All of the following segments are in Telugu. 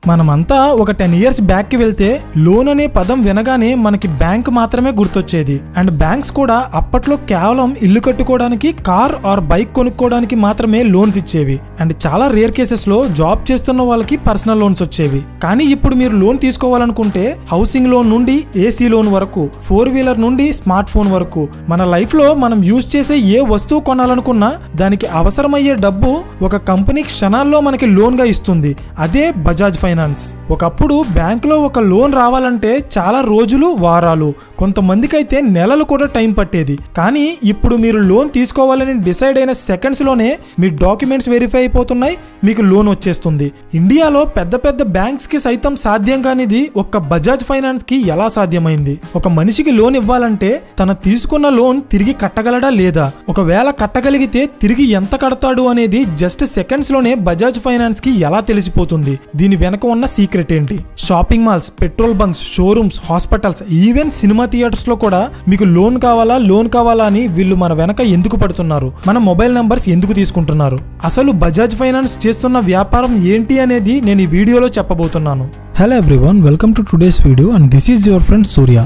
మనమంతా ఒక 10 years బ్యాక్ కి వెళ్తే లోన్ అనే పదం వినగానే మనకి బ్యాంక్ మాత్రమే గుర్తొచ్చేది. అండ్ బ్యాంక్స్ కూడా అప్పట్లో కేవలం ఇల్లు కట్టుకోవడానికి, కార్ ఆర్ బైక్ కొనుక్కోవడానికి మాత్రమే లోన్స్ ఇచ్చేవి. అండ్ చాలా రేర్ కేసెస్ లో జాబ్ చేస్తున్న వాళ్ళకి పర్సనల్ లోన్స్ వచ్చేవి. కానీ ఇప్పుడు మీరు లోన్ తీసుకోవాలనుకుంటే హౌసింగ్ లోన్ నుండి ఏసీ లోన్ వరకు, 4-wheeler నుండి స్మార్ట్ ఫోన్ వరకు, మన లైఫ్ లో మనం యూజ్ చేసే ఏ వస్తువు కొనాలనుకున్నా దానికి అవసరమయ్యే డబ్బు ఒక కంపెనీ క్షణాల్లో మనకి లోన్ గా ఇస్తుంది. అదే బజాజ్ ఫైనాన్స్. ఒకప్పుడు బ్యాంకులో ఒక లోన్ రావాలంటే చాలా రోజులు, వారాలు, కొంతమందికి అయితే నెలలు కూడా టైం పట్టేది. కానీ ఇప్పుడు మీరు లోన్ తీసుకోవాలని డిసైడ్ అయిన సెకండ్స్ లోనే మీ డాక్యుమెంట్స్ వెరిఫై అయిపోతున్నాయి, మీకు లోన్ వచ్చేస్తుంది. ఇండియాలో పెద్ద పెద్ద బ్యాంక్స్ కి సైతం సాధ్యం కానిది ఒక్క బజాజ్ ఫైనాన్స్ కి ఎలా సాధ్యమైంది? ఒక మనిషికి లోన్ ఇవ్వాలంటే తన తీసుకున్న లోన్ తిరిగి కట్టగలడా లేదా, ఒకవేళ కట్టగలిగితే తిరిగి ఎంత కడతాడు అనేది జస్ట్ సెకండ్స్ లోనే బజాజ్ ఫైనాన్స్ కి ఎలా తెలిసిపోతుంది? దీని వెనక ఉన్న సీక్రెట్ ఏంటి? Shopping malls, petrol bunks, showrooms, hospitals, even cinema theatres లో కూడా మీకు లోన్ కావాలా అని వీళ్ళు మన వెనక ఎందుకు పడుతున్నారు? మన మొబైల్ నంబర్స్ ఎందుకు తీసుకుంటున్నారు? అసలు బజాజ్ ఫైనాన్స్ చేస్తున్న వ్యాపారం ఏంటి అనేది నేను ఈ వీడియోలో చెప్పబోతున్నాను. Hello everyone, welcome to today's video and this is your friend Surya.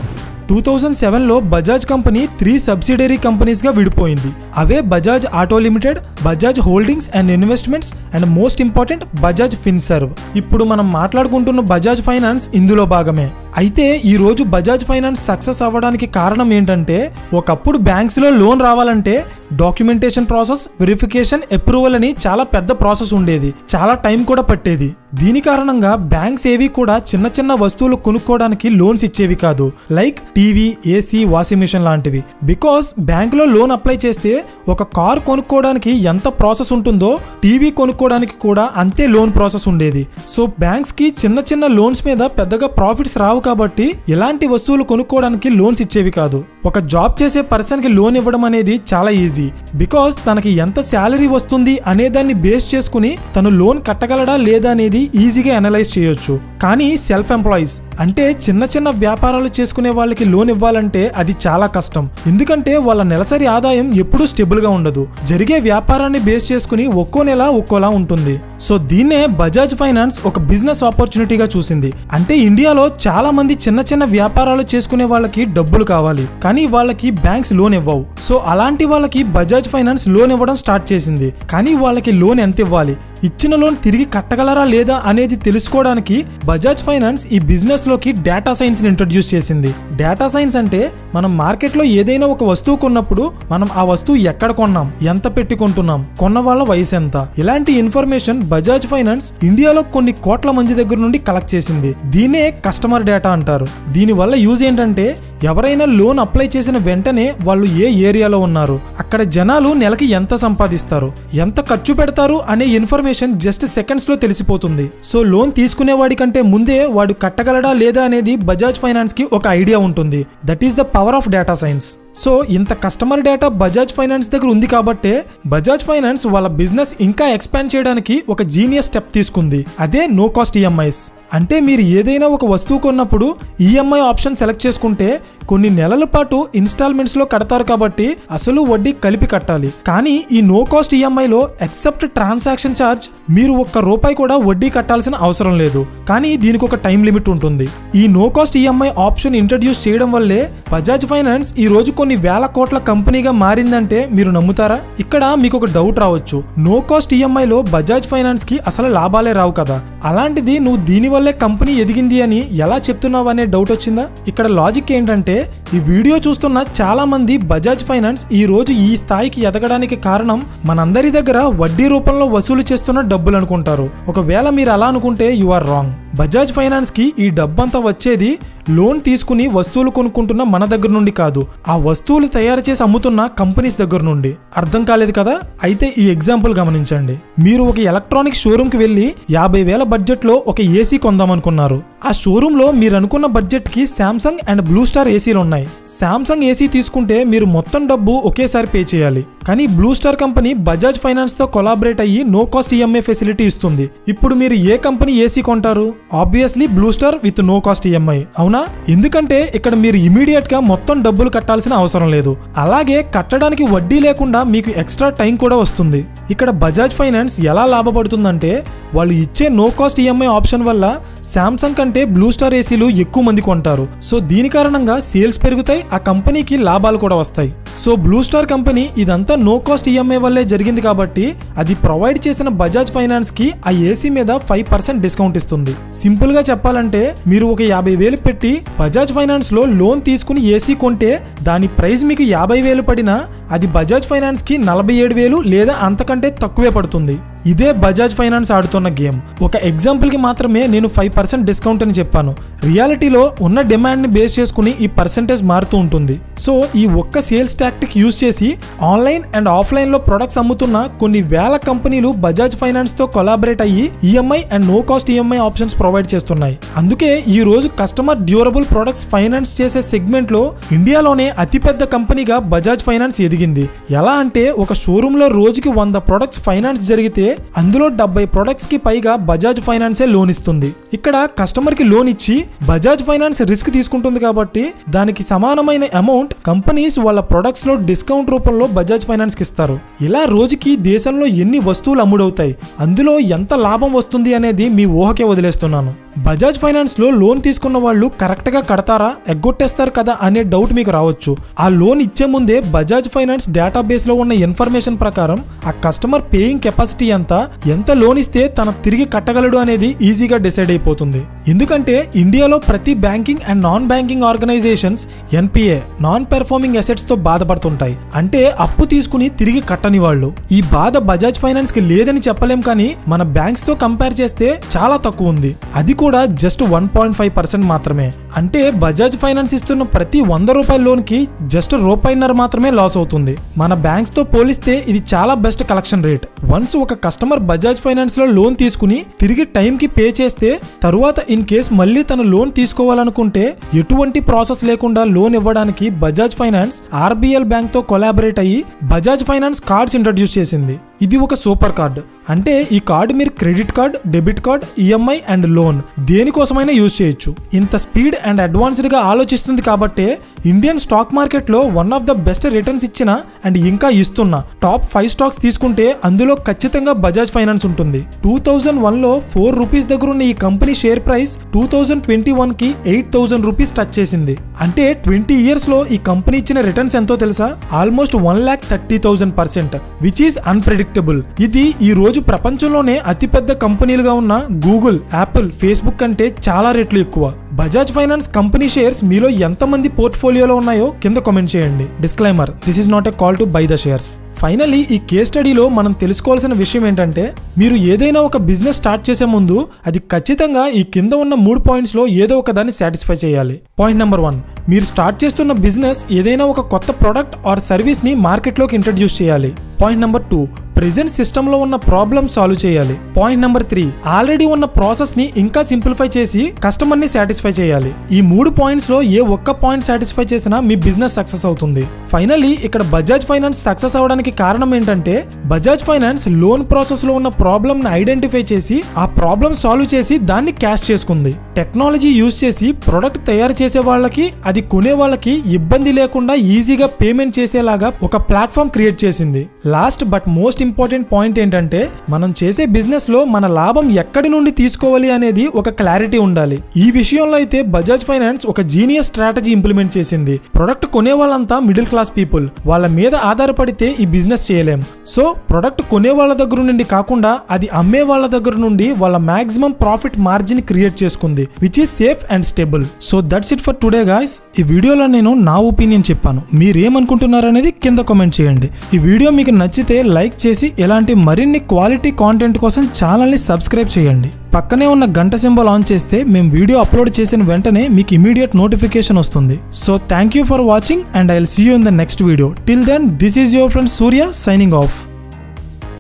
2007లో బజాజ్ కంపెనీ 3 సబ్సిడరీ కంపెనీస్ గా విడిపోయింది. అవే Bajaj auto limited, Bajaj holdings and investments and most important Bajaj Finserv. ఇప్పుడు మనం మాట్లాడుకుంటున్న బజాజ్ ఫైనాన్స్ ఇందులో భాగమే. అయితే ఈ రోజు బజాజ్ ఫైనాన్స్ సక్సెస్ అవ్వడానికి కారణం ఏంటంటే, ఒకప్పుడు బ్యాంక్స్ లో లోన్ రావాలంటే డాక్యుమెంటేషన్ ప్రాసెస్, వెరిఫికేషన్, అప్రూవల్ అని చాలా పెద్ద ప్రాసెస్ ఉండేది. చాలా టైం కూడా పట్టేది. దీని కారణంగా బ్యాంక్స్ ఏవి కూడా చిన్న చిన్న వస్తువులు కొనుక్కోవడానికి లోన్స్ ఇచ్చేవి కాదు, like TV, AC, washing machine లాంటివి. బికాస్ బ్యాంకులో లోన్ అప్లై చేస్తే ఒక కార్ కొనుక్కోవడానికి ఎంత ప్రాసెస్ ఉంటుందో టీవీ కొనుక్కోవడానికి కూడా అంతే లోన్ ప్రాసెస్ ఉండేది. సో బ్యాంక్స్ కి చిన్న చిన్న లోన్స్ మీద పెద్దగా ప్రాఫిట్స్ రావు కాబట్టి ఇలాంటి వస్తువులు కొనుక్కోవడానికి లోన్స్ ఇచ్చేవి కాదు. ఒక జాబ్ చేసే పర్సన్ కి లోన్ ఇవ్వడం అనేది చాలా ఈజీ. బికాస్ తనకి ఎంత శాలరీ వస్తుంది అనే దాన్ని బేస్ చేసుకుని తను లోన్ కట్టగలడా లేదా అనేది ఈజీగా అనలైజ్ చేయొచ్చు. కానీ సెల్ఫ్ ఎంప్లాయీస్ అంటే చిన్న చిన్న వ్యాపారాలు చేసుకునే వాళ్ళకి లోన్ ఇవ్వాలంటే అది చాలా కష్టం. ఎందుకంటే వాళ్ళ నెలసరి ఆదాయం ఎప్పుడూ స్టేబుల్ గా ఉండదు. జరిగే వ్యాపారాన్ని బేస్ చేసుకుని ఒక్కో నెల ఒక్కోలా ఉంటుంది. సో దీన్నే బజాజ్ ఫైనాన్స్ ఒక బిజినెస్ ఆపర్చునిటీగా చూసింది. అంటే ఇండియాలో చాలా మంది చిన్న చిన్న వ్యాపారాలు చేసుకునే వాళ్ళకి డబ్బులు కావాలి, కానీ వాళ్ళకి బ్యాంక్స్ లోన్ ఇవ్వవు. సో అలాంటి వాళ్ళకి బజాజ్ ఫైనాన్స్ లోన్ ఇవ్వడం స్టార్ట్ చేసింది. కానీ వాళ్ళకి లోన్ ఎంత ఇవ్వాలి, ఇచ్చిన లోన్ తిరిగి కట్టగలరా లేదా అనేది తెలుసుకోవడానికి బజాజ్ ఫైనాన్స్ ఈ బిజినెస్ లోకి డేటా సైన్స్ ని ఇంట్రడ్యూస్ చేసింది. డేటా సైన్స్ అంటే మనం మార్కెట్ లో ఏదైనా ఒక వస్తువు కొన్నప్పుడు మనం ఆ వస్తువు ఎక్కడ కొన్నాం, ఎంత పెట్టి కొంటున్నాం, కొన్న వాళ్ళ వయసు ఎంత, ఇలాంటి ఇన్ఫర్మేషన్ బజాజ్ ఫైనాన్స్ ఇండియాలో కొన్ని కోట్ల మంది దగ్గర నుండి కలెక్ట్ చేసింది. దీన్నే కస్టమర్ డేటా అంటారు. దీని వల్ల యూజ్ ఏంటంటే, ఎవరైనా లోన్ అప్లై చేసిన వెంటనే వాళ్ళు ఏ ఏరియాలో ఉన్నారు, అక్కడ జనాలు నెలకి ఎంత సంపాదిస్తారు, ఎంత ఖర్చు పెడతారు అనే ఇన్ఫర్మేషన్ జస్ట్ సెకండ్స్ లో తెలిసిపోతుంది. సో లోన్ తీసుకునే వాడి కంటే ముందే వాడు కట్టగలడా లేదా అనేది బజాజ్ ఫైనాన్స్ కి ఒక ఐడియా ఉంటుంది. That is the power of data science. So ఇంత కస్టమర్ డేటా బజాజ్ ఫైనాన్స్ దగ్గర ఉంది కాబట్టే బజాజ్ ఫైనాన్స్ వాళ్ళ బిజినెస్ ఇంకా ఎక్స్పాండ్ చేయడానికి ఒక జీనియస్ స్టెప్ తీసుకుంది. అదే నో కాస్ట్ ఈఎంఐస్. అంటే మీరు ఏదైనా ఒక వస్తువు కొన్నప్పుడు ఈఎంఐ ఆప్షన్ సెలెక్ట్ చేసుకుంటే కొన్ని నెలల పాటు ఇన్స్టాల్మెంట్స్ లో కడతారు కాబట్టి అసలు వడ్డీ కలిపి కట్టాలి. కానీ ఈ నో కాస్ట్ ఈఎంఐలో ఎక్సెప్ట్ ట్రాన్సాక్షన్ ఛార్జ్ మీరు ₹1 కూడా వడ్డీ కట్టాల్సిన అవసరం లేదు. కానీ దీనికి ఒక టైం లిమిట్ ఉంటుంది. ఈ no cost EMI option introduce చేయడం వల్లే బజాజ్ ఫైనాన్స్ ఈ రోజు కొన్ని వేల కోట్ల కంపెనీగా మారిందంటే మీరు నమ్ముతారా? ఇక్కడ మీకు ఒక డౌట్ రావచ్చు, నో కాస్ట్ ఈఎంఐలో బజాజ్ ఫైనాన్స్ కి అసలు లాభాలే రావు కదా, అలాంటిది నువ్వు దీని వల్లే కంపెనీ ఎదిగింది అని ఎలా చెప్తున్నావు అనే డౌట్ వచ్చిందా? ఇక్కడ లాజిక్ ఏంటంటే, ఈ వీడియో చూస్తున్న చాలా మంది బజాజ్ ఫైనాన్స్ ఈ రోజు ఈ స్థాయికి ఎదగడానికి కారణం మనందరి దగ్గర వడ్డీ రూపంలో వసూలు చేస్తున్న డబ్బులు అనుకుంటారు. ఒకవేళ మీరు అలా అనుకుంటే you are wrong. Bajaj finance కి ఈ డబ్బంతా వచ్చేది లోన్ తీసుకుని వస్తువులు కొనుక్కుంటున్న మన దగ్గర నుండి కాదు, ఆ వస్తువులు తయారు చేసి అమ్ముతున్న కంపెనీస్ దగ్గర నుండి. అర్థం కాలేదు కదా? అయితే ఈ ఎగ్జాంపుల్ గమనించండి. మీరు ఒక ఎలక్ట్రానిక్ షోరూమ్ కి వెళ్లి 50,000 బడ్జెట్ లో ఒక ఏసీ కొందామనుకున్నారు. ఆ షోరూమ్ లో మీరు అనుకున్న బడ్జెట్ కి శాంసంగ్ అండ్ బ్లూ స్టార్ ఏసీలు ఉన్నాయి. శాంసంగ్ ఏసీ తీసుకుంటే మీరు మొత్తం డబ్బు ఒకేసారి పే చేయాలి. కానీ Blue Star company Bajaj finance తో కొలాబరేట్ అయ్యి నో కాస్ట్ ఈఎంఐ ఫెసిలిటీ ఇస్తుంది. ఇప్పుడు మీరు ఏ కంపెనీ ఏసీ కొంటారు? Obviously Blue Star with no cost EMI, అవునా? ఎందుకంటే ఇక్కడ మీరు ఇమీడియట్ గా మొత్తం డబ్బులు కట్టాల్సిన అవసరం లేదు. అలాగే కట్టడానికి వడ్డీ లేకుండా మీకు ఎక్స్ట్రా టైం కూడా వస్తుంది. ఇక్కడ బజాజ్ ఫైనాన్స్ ఎలా లాభపడుతుందంటే, వాళ్ళు ఇచ్చే నో కాస్ట్ ఈఎంఐ ఆప్షన్ వల్ల శాంసంగ్ కంటే బ్లూ స్టార్ ఏసీలు ఎక్కువ మంది కొంటారు. సో దీని కారణంగా సేల్స్ పెరుగుతాయి, ఆ కంపెనీకి లాభాలు కూడా వస్తాయి. సో బ్లూ స్టార్ కంపెనీ ఇదంతా నో కాస్ట్ ఈఎంఐ వల్లే జరిగింది కాబట్టి అది ప్రొవైడ్ చేసిన బజాజ్ ఫైనాన్స్ కి ఆ ఏసీ మీద 5% డిస్కౌంట్ ఇస్తుంది. సింపుల్ గా చెప్పాలంటే మీరు ఒక 50,000 పెట్టి బజాజ్ ఫైనాన్స్ లో లోన్ తీసుకుని ఏసీ కొంటే దాని ప్రైస్ మీకు 50,000 పడినా అది బజాజ్ ఫైనాన్స్ కి 47,000 లేదా అంతకంటే తక్కువే పడుతుంది. ఇదే బజాజ్ ఫైనాన్స్ ఆడుతున్న గేమ్. ఒక ఎగ్జాంపుల్ కి మాత్రమే నేను 5% డిస్కౌంట్ అని చెప్పాను. రియాలిటీలో ఉన్న డిమాండ్ ని బేస్ చేసుకుని ఈ పర్సెంటేజ్ మారుతూ ఉంటుంది. సో ఈ ఒక్క సేల్స్ టాక్టిక్ యూజ్ చేసి ఆన్లైన్ అండ్ ఆఫ్లైన్ లో ప్రొడక్ట్స్ అమ్ముతున్న కొన్ని వేల కంపెనీలు బజాజ్ ఫైనాన్స్ తో కొలాబరేట్ అయ్యి EMI and no cost EMI options provide చేస్తున్నాయి. అందుకే ఈ రోజు కస్టమర్ డ్యూరబుల్ ప్రొడక్ట్స్ ఫైనాన్స్ చేసే సెగ్మెంట్ లో ఇండియాలోనే అతిపెద్ద కంపెనీగా బజాజ్ ఫైనాన్స్ ఎదిగింది. ఎలా అంటే ఒక షోరూమ్ లో రోజుకి 100 ప్రొడక్ట్స్ ఫైనాన్స్ జరిగితే అందులో 70 ప్రొడక్ట్స్ కి పైగా బజాజ్ ఫైనాన్సే లోన్ ఇస్తుంది. ఇక్కడ కస్టమర్ కి లోన్ ఇచ్చి బజాజ్ ఫైనాన్స్ రిస్క్ తీసుకుంటుంది కాబట్టి దానికి సమానమైన అమౌంట్ కంపెనీస్ వాళ్ళ ప్రొడక్ట్స్ లో డిస్కౌంట్ రూపంలో బజాజ్ ఫైనాన్స్ కి ఇస్తారు. ఇలా రోజుకి దేశంలో ఎన్ని వస్తువులు అమ్ముడవుతాయి, అందులో ఎంత లాభం వస్తుంది అనేది మీ ఊహకే వదిలేస్తున్నాను. బజాజ్ ఫైనాన్స్ లో లోన్ తీసుకున్న వాళ్ళు కరెక్ట్ గా కడతారా, ఎగ్గొట్టేస్తారు కదా అనే డౌట్ మీకు రావచ్చు. ఆ లోన్ ఇచ్చే ముందే బజాజ్ ఫైనాన్స్ డేటాబేస్ లో ఉన్న ఇన్ఫర్మేషన్ ప్రకారం ఆ కస్టమర్ పేయింగ్ కెపాసిటీ ఎంత లోన్ ఇస్తే తన తిరిగి కట్టగలడు అనేది ఈజీగా డిసైడ్ అయిపోతుంది. ఎందుకంటే ఇండియాలో ప్రతి banking and non banking organisations NPA non performing assets తో బాధపడుతుంటాయి. అంటే అప్పు తీసుకుని తిరిగి కట్టని వాళ్ళు. ఈ బాధ బజాజ్ ఫైనాన్స్ కి లేదని చెప్పలేం, కానీ మన బ్యాంక్స్ తో కంపేర్ చేస్తే చాలా తక్కువ ఉంది. అది కూడా జస్ట్ 1.5% మాత్రమే. అంటే బజాజ్ ఫైనాన్స్ ఇస్తున్న ప్రతి 100 రూపాయల లోన్ కి జస్ట్ ₹1.5 మాత్రమే లాస్ అవుతుంది. మన బ్యాంక్స్ తో పోలిస్తే ఇది చాలా బెస్ట్ కలెక్షన్ రేట్. వన్స్ ఒక కస్టమర్ బజాజ్ ఫైనాన్స్ లో లోన్ తీసుకుని తిరిగి టైం కి పే చేస్తే తరువాత ఇన్ కేస్ మళ్ళీ తన లోన్ తీసుకోవాలనుకుంటే ఎటువంటి ప్రాసెస్ లేకుండా లోన్ ఇవ్వడానికి బజాజ్ ఫైనాన్స్ ఆర్బిఎల్ బ్యాంక్ తో కొలాబరేట్ అయ్యి బజాజ్ ఫైనాన్స్ కార్డ్స్ ఇంట్రడ్యూస్ చేసింది. ఇది ఒక సూపర్ కార్డ్. అంటే ఈ కార్డు మీరు credit card, debit card, EMI and loan దేనికోసమైనా యూజ్ చేయొచ్చు. ఇంత స్పీడ్ అండ్ అడ్వాన్స్డ్ గా ఆలోచిస్తుంది కాబట్టే ఇండియన్ స్టాక్ మార్కెట్ లో one of the best returns ఇచ్చిన అండ్ ఇంకా ఇస్తున్న టాప్ 5 స్టాక్స్ తీసుకుంటే అందులో ఖచ్చితంగా బజాజ్ ఫైనాన్స్ ఉంటుంది. 2001 లో 4 రూపీస్ దగ్గర ఉన్న ఈ కంపెనీ షేర్ ప్రైస్ 2021 కి 8,000 రూపీస్ టచ్ చేసింది. అంటే 20 ఇయర్స్ లో ఈ కంపెనీ ఇచ్చిన రిటర్న్స్ ఎంతో తెలుసా? Almost 1,30,000%, which is unpredictable. ఇది ఈ రోజు ప్రపంచంలోనే అతిపెద్ద కంపెనీలుగా ఉన్న గూగుల్, యాపిల్, ఫేస్బుక్ కంటే చాలా రెట్లు ఎక్కువ. బజాజ్ ఫైనాన్స్ కంపెనీ షేర్స్ మీలో ఎంతమంది పోర్ట్ఫోలియోలో ఉన్నాయో కింద కామెంట్ చేయండి. Disclaimer, this is not a call to buy the shares. Finally ఈ కేస్ స్టడీలో మనం తెలుసుకోవాల్సిన విషయం ఏంటంటే మీరు ఏదైనా ఒక బిజినెస్ స్టార్ట్ చేసే ముందు అది ఖచ్చితంగా ఈ కింద ఉన్న 3 పాయింట్స్ లో ఏదో ఒక దాన్ని సాటిస్ఫై చేయాలి. పాయింట్ నెంబర్ 1, మీరు స్టార్ట్ చేస్తున్న బిజినెస్ ఏదైనా ఒక కొత్త ప్రోడక్ట్ ఆర్ సర్వీస్ ని మార్కెట్లోకి ఇంట్రడ్యూస్ చేయాలి. పాయింట్ నెంబర్ 2, ప్రెజెంట్ సిస్టమ్ లో ఉన్న ప్రాబ్లమ్ సాల్వ్ చేయాలి. పాయింట్ నెంబర్ 3, ఆల్రెడీ ఉన్న ప్రాసెస్ ని ఇంకా సింప్లిఫై చేసి కస్టమర్ ని సాటిస్ఫై చేయాలి. ఈ 3 పాయింట్స్ లో ఏ ఒక్క పాయింట్ సాటిస్ఫై చేసినా మీ బిజినెస్ సక్సెస్ అవుతుంది. ఫైనలీ ఇక్కడ బజాజ్ ఫైనాన్స్ సక్సెస్ అవడానికి కారణం ఏంటంటే బజాజ్ ఫైనాన్స్ లోన్ ప్రాసెస్ లో ఉన్న ప్రాబ్లమ్ ని ఐడెంటిఫై చేసి ఆ ప్రాబ్లమ్ సాల్వ్ చేసి దాన్ని క్యాష్ చేసుకుంది. టెక్నాలజీ యూజ్ చేసి ప్రొడక్ట్ తయారు చేసే వాళ్ళకి, అది కొనే వాళ్ళకి ఇబ్బంది లేకుండా ఈజీగా పేమెంట్ చేసేలాగా ఒక ప్లాట్ఫామ్ క్రియేట్ చేసింది. Last but most important point ఏంటంటే మనం చేసే బిజినెస్ లో మన లాభం ఎక్కడి నుండి తీసుకోవాలి అనేది ఒక క్లారిటీ ఉండాలి. ఈ విషయంలో అయితే బజాజ్ ఫైనాన్స్ ఒక జీనియస్ స్ట్రాటజీ ఇంప్లిమెంట్ చేసింది. ప్రొడక్ట్ కొనే వాళ్ళంతా మిడిల్ క్లాస్ పీపుల్, వాళ్ళ మీద ఆధారపడితే ఈ బిజినెస్ చేయలేం. సో ప్రొడక్ట్ కొనే వాళ్ళ దగ్గర నుండి కాకుండా అది అమ్మే వాళ్ళ దగ్గర నుండి వాళ్ళ మాక్సిమం ప్రాఫిట్ మార్జిన్ క్రియేట్ చేసుకుంది, which is safe and stable. So that's it for today guys. ఈ వీడియోలో నేను నా ఒపీనియన్ చెప్పాను, మీరేమనుకుంటున్నారు అనేది కింద కామెంట్ చేయండి. ఈ వీడియో మీకు నచ్చితే లైక్ చేసి ఇలాంటి మరిన్ని క్వాలిటీ కాంటెంట్ కోసం ఛానల్ ని సబ్స్క్రైబ్ చేయండి. పక్కనే ఉన్న గంట సింబల్ ఆన్ చేస్తే మేము వీడియో అప్లోడ్ చేసిన వెంటనే మీకు ఇమీడియట్ నోటిఫికేషన్ వస్తుంది. So thank you for watching and I will see you in the next video. Till then, this is your friend Surya signing of.